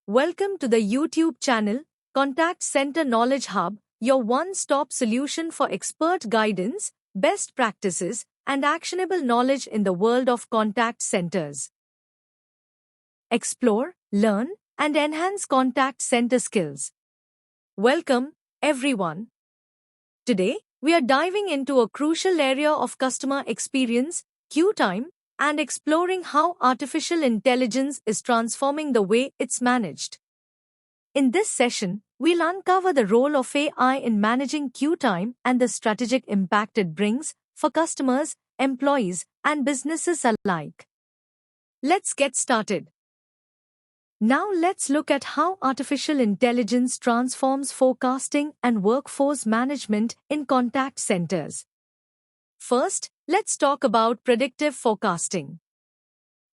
Welcome to the YouTube channel, Contact Center Knowledge Hub, your one-stop solution for expert guidance, best practices, and actionable knowledge in the world of contact centers. Explore, learn, and enhance contact center skills. Welcome, everyone. Today, we are diving into a crucial area of customer experience, queue time, and exploring how artificial intelligence is transforming the way it's managed. In this session, we'll uncover the role of AI in managing queue time and the strategic impact it brings for customers, employees, and businesses alike. Let's get started. Now let's look at how artificial intelligence transforms forecasting and workforce management in contact centers. First, let's talk about predictive forecasting.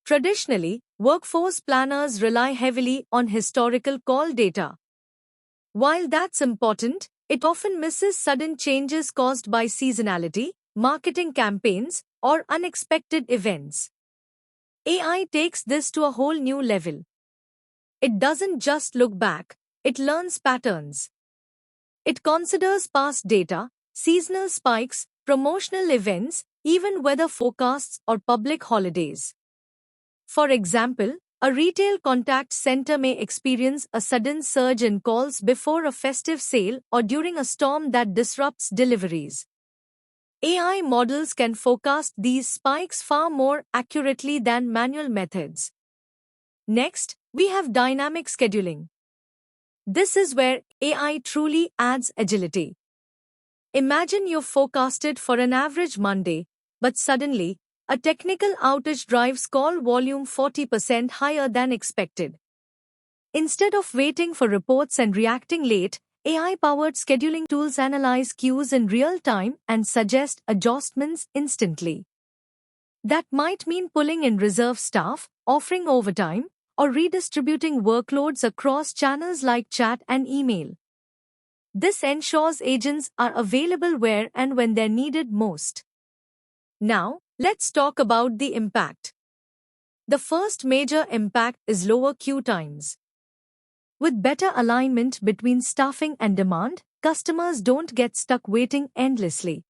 Traditionally, workforce planners rely heavily on historical call data. While that's important, it often misses sudden changes caused by seasonality, marketing campaigns, or unexpected events. AI takes this to a whole new level. It doesn't just look back, it learns patterns. It considers past data, seasonal spikes, promotional events, even weather forecasts or public holidays. For example, a retail contact center may experience a sudden surge in calls before a festive sale or during a storm that disrupts deliveries. AI models can forecast these spikes far more accurately than manual methods. Next, we have dynamic scheduling. This is where AI truly adds agility. Imagine you've forecasted for an average Monday, but suddenly, a technical outage drives call volume 40% higher than expected. Instead of waiting for reports and reacting late, AI-powered scheduling tools analyze queues in real time and suggest adjustments instantly. That might mean pulling in reserve staff, offering overtime, or redistributing workloads across channels like chat and email. This ensures agents are available where and when they're needed most. Now, let's talk about the impact. The first major impact is lower queue times. With better alignment between staffing and demand, customers don't get stuck waiting endlessly.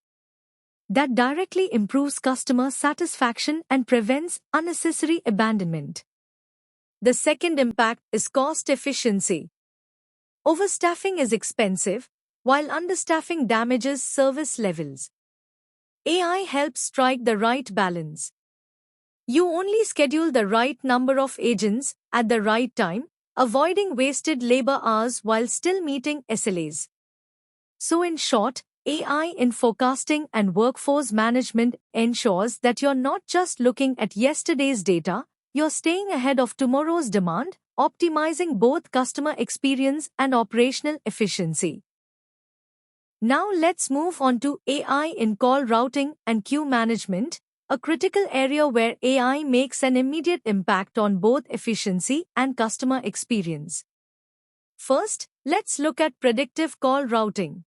That directly improves customer satisfaction and prevents unnecessary abandonment. The second impact is cost efficiency. Overstaffing is expensive, while understaffing damages service levels. AI helps strike the right balance. You only schedule the right number of agents at the right time, avoiding wasted labor hours while still meeting SLAs. So in short, AI in forecasting and workforce management ensures that you're not just looking at yesterday's data, you're staying ahead of tomorrow's demand, optimizing both customer experience and operational efficiency. Now let's move on to AI in call routing and queue management, a critical area where AI makes an immediate impact on both efficiency and customer experience. First, let's look at predictive call routing.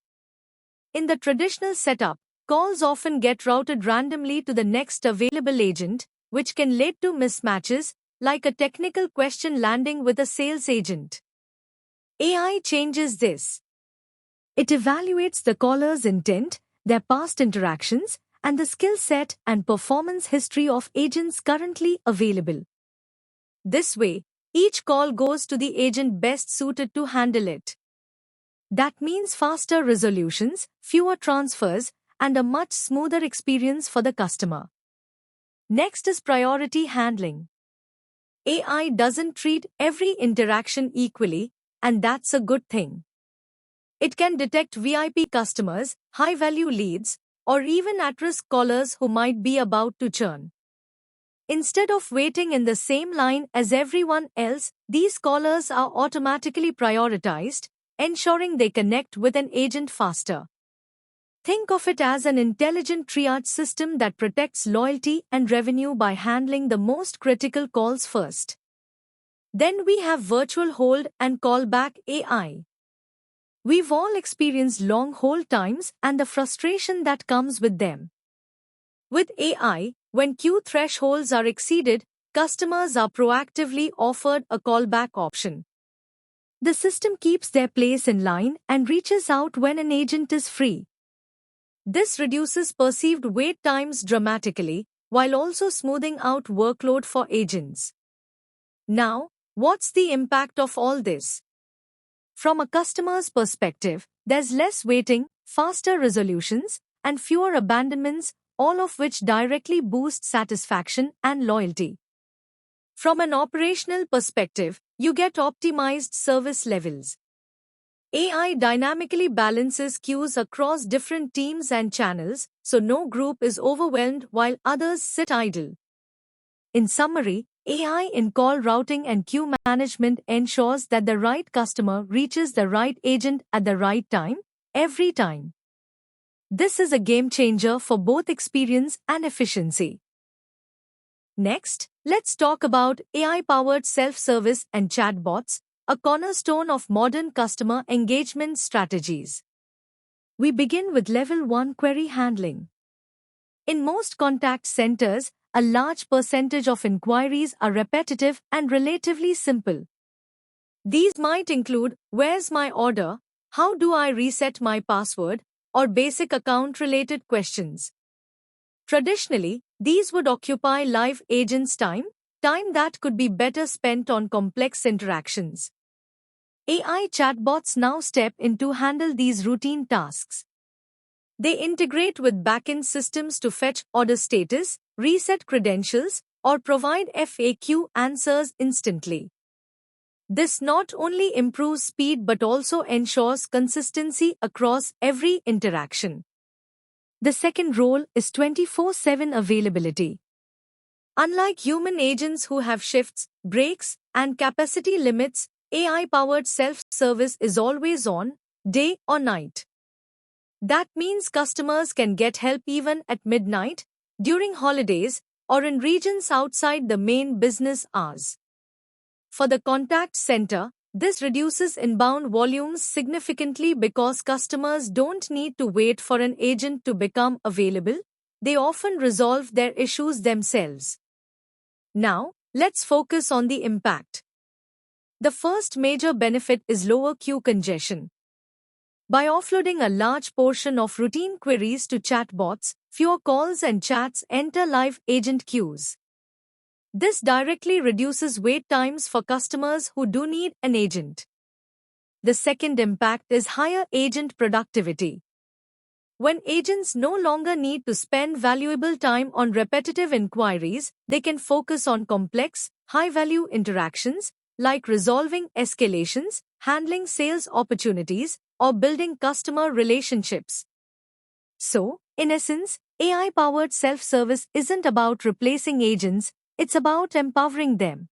In the traditional setup, calls often get routed randomly to the next available agent, which can lead to mismatches, like a technical question landing with a sales agent. AI changes this. It evaluates the caller's intent, their past interactions, and the skill set and performance history of agents currently available. This way, each call goes to the agent best suited to handle it. That means faster resolutions, fewer transfers, and a much smoother experience for the customer. Next is priority handling. AI doesn't treat every interaction equally, and that's a good thing. It can detect VIP customers, high-value leads, or even at-risk callers who might be about to churn. Instead of waiting in the same line as everyone else, these callers are automatically prioritized, ensuring they connect with an agent faster. Think of it as an intelligent triage system that protects loyalty and revenue by handling the most critical calls first. Then we have virtual hold and callback AI. We've all experienced long hold times and the frustration that comes with them. With AI, when queue thresholds are exceeded, customers are proactively offered a callback option. The system keeps their place in line and reaches out when an agent is free. This reduces perceived wait times dramatically, while also smoothing out workload for agents. Now, what's the impact of all this? From a customer's perspective, there's less waiting, faster resolutions, and fewer abandonments, all of which directly boost satisfaction and loyalty. From an operational perspective, you get optimized service levels. AI dynamically balances queues across different teams and channels, so no group is overwhelmed while others sit idle. In summary, AI in call routing and queue management ensures that the right customer reaches the right agent at the right time, every time. This is a game changer for both experience and efficiency. Next, let's talk about AI-powered self-service and chatbots, a cornerstone of modern customer engagement strategies. We begin with Level 1 query handling. In most contact centers, a large percentage of inquiries are repetitive and relatively simple. These might include, "Where's my order?" "How do I reset my password?" or basic account-related questions. Traditionally, these would occupy live agents' time that could be better spent on complex interactions. AI chatbots now step in to handle these routine tasks. They integrate with backend systems to fetch order status, reset credentials, or provide FAQ answers instantly. This not only improves speed but also ensures consistency across every interaction. The second role is 24/7 availability. Unlike human agents who have shifts, breaks, and capacity limits, AI-powered self-service is always on, day or night. That means customers can get help even at midnight, during holidays, or in regions outside the main business hours. For the contact center, this reduces inbound volumes significantly because customers don't need to wait for an agent to become available. They often resolve their issues themselves. Now, let's focus on the impact. The first major benefit is lower queue congestion. By offloading a large portion of routine queries to chatbots, fewer calls and chats enter live agent queues. This directly reduces wait times for customers who do need an agent. The second impact is higher agent productivity. When agents no longer need to spend valuable time on repetitive inquiries, they can focus on complex, high-value interactions like resolving escalations, handling sales opportunities, or building customer relationships. So, in essence, AI-powered self-service isn't about replacing agents, it's about empowering them.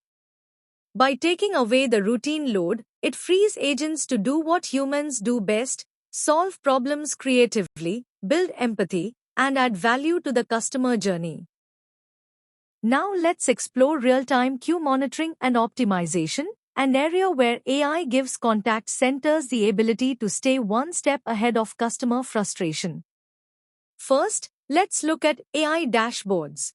By taking away the routine load, it frees agents to do what humans do best: solve problems creatively, build empathy, and add value to the customer journey. Now let's explore real-time queue monitoring and optimization, an area where AI gives contact centers the ability to stay one step ahead of customer frustration. First, let's look at AI dashboards.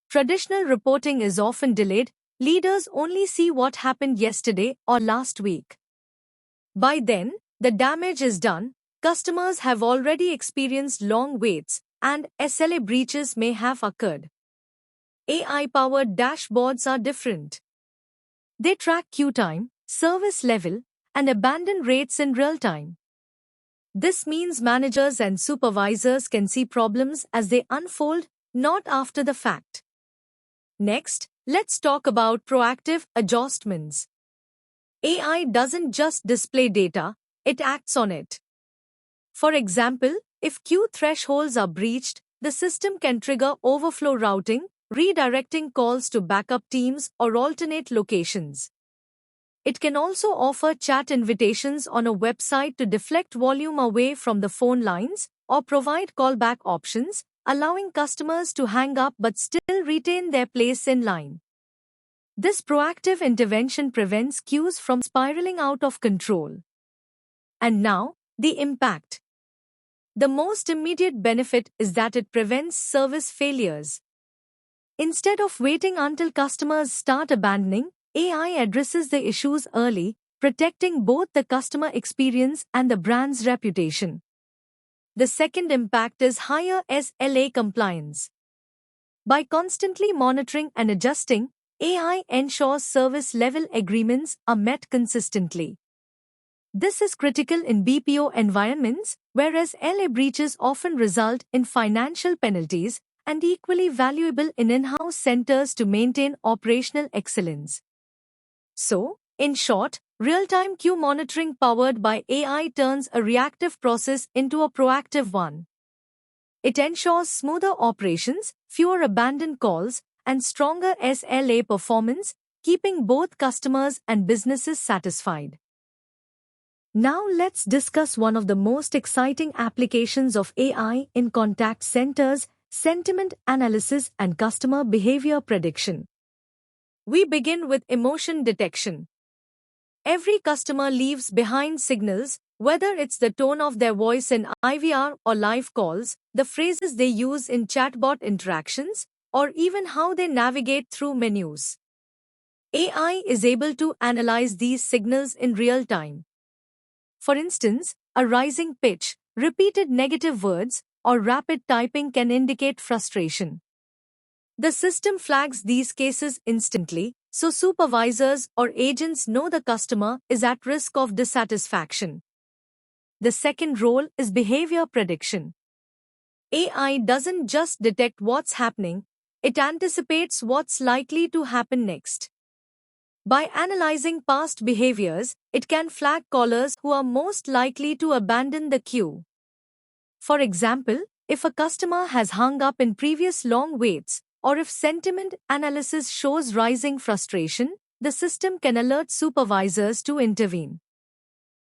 Traditional reporting is often delayed. Leaders only see what happened yesterday or last week. By then, the damage is done. Customers have already experienced long waits, and SLA breaches may have occurred. AI-powered dashboards are different. They track queue time, service level, and abandon rates in real time. This means managers and supervisors can see problems as they unfold, not after the fact. Next, let's talk about proactive adjustments. AI doesn't just display data, it acts on it. For example, if queue thresholds are breached, the system can trigger overflow routing, redirecting calls to backup teams or alternate locations. It can also offer chat invitations on a website to deflect volume away from the phone lines or provide callback options, allowing customers to hang up but still retain their place in line. This proactive intervention prevents queues from spiraling out of control. And now, the impact. The most immediate benefit is that it prevents service failures. Instead of waiting until customers start abandoning, AI addresses the issues early, protecting both the customer experience and the brand's reputation. The second impact is higher SLA compliance. By constantly monitoring and adjusting, AI ensures service level agreements are met consistently. This is critical in BPO environments, whereas LA breaches often result in financial penalties, and equally valuable in in-house centers to maintain operational excellence. So, in short, real-time queue monitoring powered by AI turns a reactive process into a proactive one. It ensures smoother operations, fewer abandoned calls, and stronger SLA performance, keeping both customers and businesses satisfied. Now let's discuss one of the most exciting applications of AI in contact centers: sentiment analysis and customer behavior prediction. We begin with emotion detection. Every customer leaves behind signals, whether it's the tone of their voice in IVR or live calls, the phrases they use in chatbot interactions, or even how they navigate through menus. AI is able to analyze these signals in real time. For instance, a rising pitch, repeated negative words, or rapid typing can indicate frustration. The system flags these cases instantly, so supervisors or agents know the customer is at risk of dissatisfaction. The second role is behavior prediction. AI doesn't just detect what's happening, it anticipates what's likely to happen next. By analyzing past behaviors, it can flag callers who are most likely to abandon the queue. For example, if a customer has hung up in previous long waits, or if sentiment analysis shows rising frustration, the system can alert supervisors to intervene.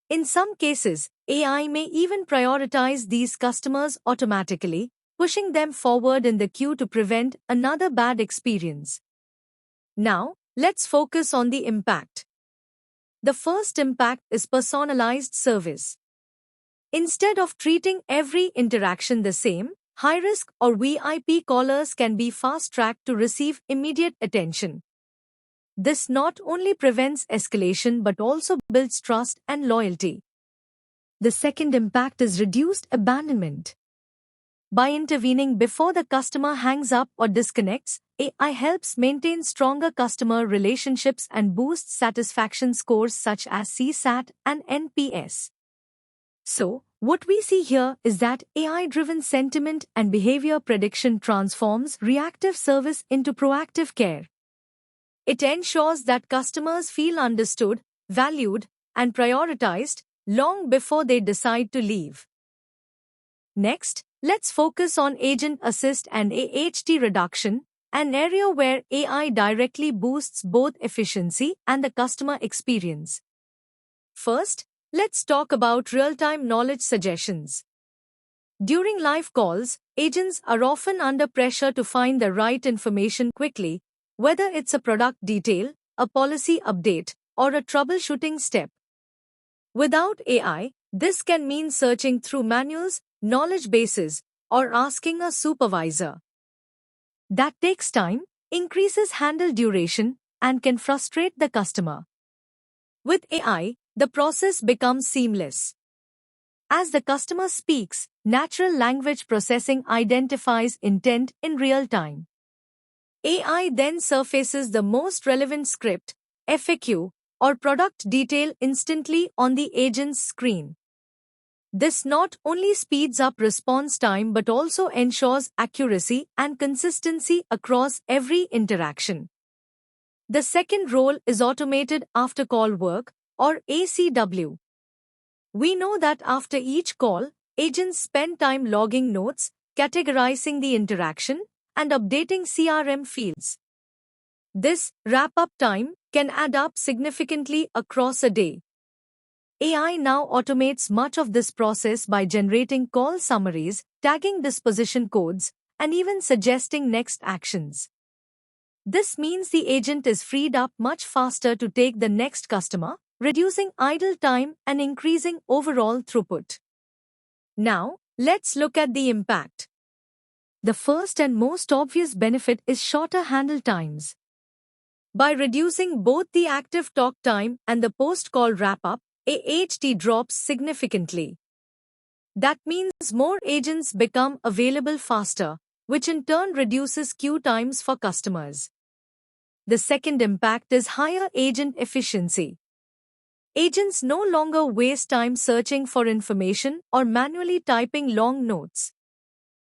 In some cases, AI may even prioritize these customers automatically, pushing them forward in the queue to prevent another bad experience. Now, let's focus on the impact. The first impact is personalized service. Instead of treating every interaction the same, high-risk or VIP callers can be fast-tracked to receive immediate attention. This not only prevents escalation but also builds trust and loyalty. The second impact is reduced abandonment. By intervening before the customer hangs up or disconnects, AI helps maintain stronger customer relationships and boosts satisfaction scores such as CSAT and NPS. So, what we see here is that AI-driven sentiment and behavior prediction transforms reactive service into proactive care. It ensures that customers feel understood, valued, and prioritized long before they decide to leave. Next, let's focus on agent assist and AHT reduction, an area where AI directly boosts both efficiency and the customer experience. First, let's talk about real-time knowledge suggestions. During live calls, agents are often under pressure to find the right information quickly, whether it's a product detail, a policy update, or a troubleshooting step. Without AI, this can mean searching through manuals, knowledge bases, or asking a supervisor. That takes time, increases handle duration, and can frustrate the customer. With AI, the process becomes seamless. As the customer speaks, natural language processing identifies intent in real time. AI then surfaces the most relevant script, FAQ, or product detail instantly on the agent's screen. This not only speeds up response time but also ensures accuracy and consistency across every interaction. The second role is automated after-call work, or ACW. We know that after each call, agents spend time logging notes, categorizing the interaction, and updating CRM fields. This wrap-up time can add up significantly across a day. AI now automates much of this process by generating call summaries, tagging disposition codes, and even suggesting next actions. This means the agent is freed up much faster to take the next customer, reducing idle time and increasing overall throughput. Now, let's look at the impact. The first and most obvious benefit is shorter handle times. By reducing both the active talk time and the post-call wrap-up, AHT drops significantly. That means more agents become available faster, which in turn reduces queue times for customers. The second impact is higher agent efficiency. Agents no longer waste time searching for information or manually typing long notes.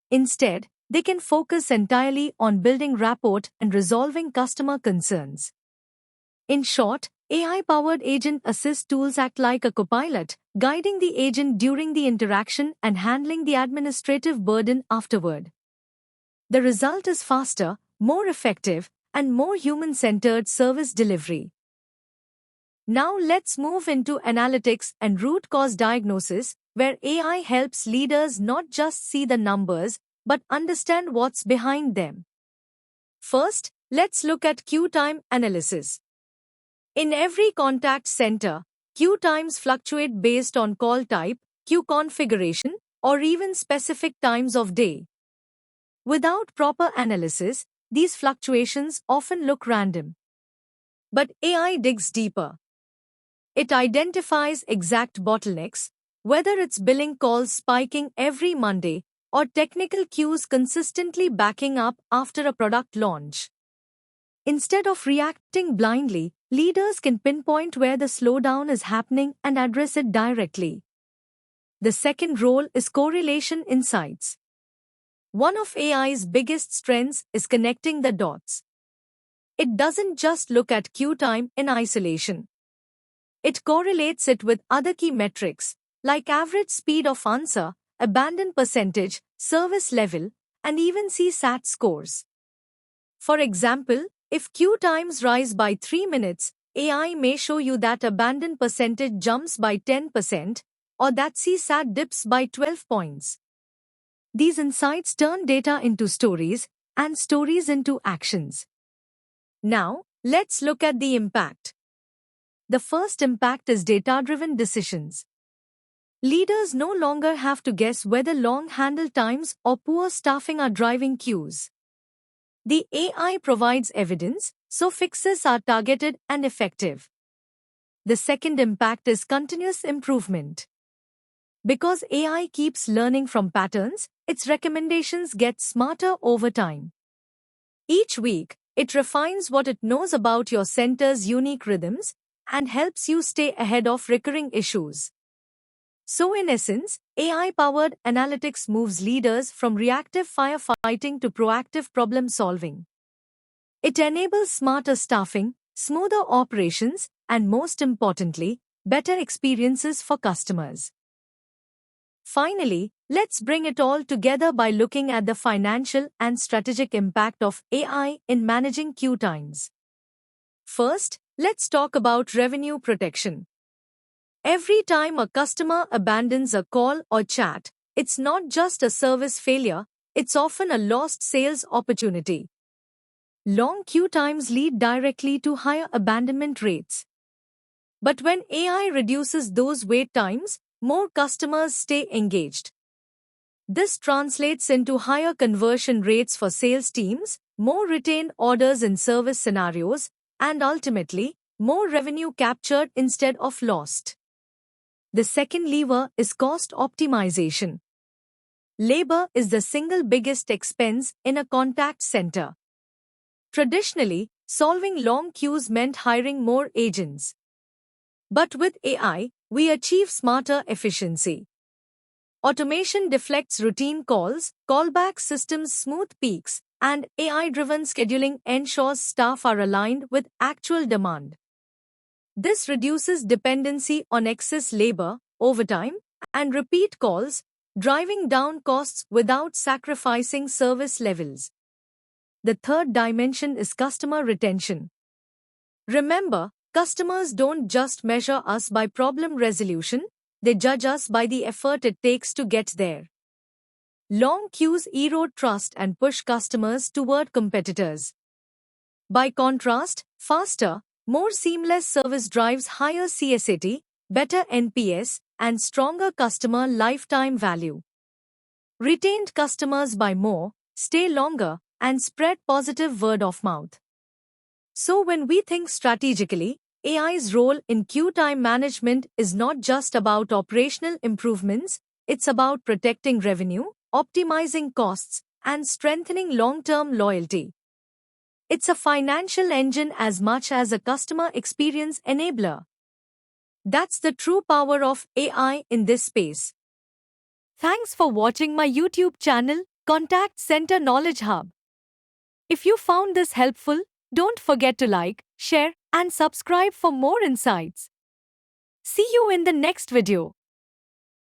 Instead, they can focus entirely on building rapport and resolving customer concerns. In short, AI-powered agent assist tools act like a copilot, guiding the agent during the interaction and handling the administrative burden afterward. The result is faster, more effective, and more human-centered service delivery. Now let's move into analytics and root cause diagnosis, where AI helps leaders not just see the numbers, but understand what's behind them. First, let's look at queue time analysis. In every contact center, queue times fluctuate based on call type, queue configuration, or even specific times of day. Without proper analysis, these fluctuations often look random. But AI digs deeper. It identifies exact bottlenecks, whether it's billing calls spiking every Monday or technical queues consistently backing up after a product launch. Instead of reacting blindly, leaders can pinpoint where the slowdown is happening and address it directly. The second role is correlation insights. One of AI's biggest strengths is connecting the dots. It doesn't just look at queue time in isolation. It correlates it with other key metrics, like average speed of answer, abandon percentage, service level, and even CSAT scores. For example, if queue times rise by 3 minutes, AI may show you that abandon percentage jumps by 10% or that CSAT dips by 12 points. These insights turn data into stories and stories into actions. Now, let's look at the impact. The first impact is data-driven decisions. Leaders no longer have to guess whether long handle times or poor staffing are driving queues. The AI provides evidence, so fixes are targeted and effective. The second impact is continuous improvement. Because AI keeps learning from patterns, its recommendations get smarter over time. Each week, it refines what it knows about your center's unique rhythms and helps you stay ahead of recurring issues. So in essence, AI-powered analytics moves leaders from reactive firefighting to proactive problem-solving. It enables smarter staffing, smoother operations, and most importantly, better experiences for customers. Finally, let's bring it all together by looking at the financial and strategic impact of AI in managing queue times. First, let's talk about revenue protection. Every time a customer abandons a call or chat, it's not just a service failure, it's often a lost sales opportunity. Long queue times lead directly to higher abandonment rates. But when AI reduces those wait times, more customers stay engaged. This translates into higher conversion rates for sales teams, more retained orders in service scenarios, and ultimately, more revenue captured instead of lost. The second lever is cost optimization. Labor is the single biggest expense in a contact center. Traditionally, solving long queues meant hiring more agents. But with AI, we achieve smarter efficiency. Automation deflects routine calls, callback systems smooth peaks, and AI-driven scheduling ensures staff are aligned with actual demand. This reduces dependency on excess labor, overtime, and repeat calls, driving down costs without sacrificing service levels. The third dimension is customer retention. Remember, customers don't just measure us by problem resolution, they judge us by the effort it takes to get there. Long queues erode trust and push customers toward competitors. By contrast, faster, more seamless service drives higher CSAT, better NPS, and stronger customer lifetime value. Retained customers buy more, stay longer, and spread positive word of mouth. So, when we think strategically, AI's role in queue time management is not just about operational improvements, it's about protecting revenue, optimizing costs, and strengthening long term loyalty. It's a financial engine as much as a customer experience enabler. That's the true power of AI in this space. Thanks for watching my YouTube channel, Contact Center Knowledge Hub. If you found this helpful, don't forget to like, share, and subscribe for more insights. See you in the next video.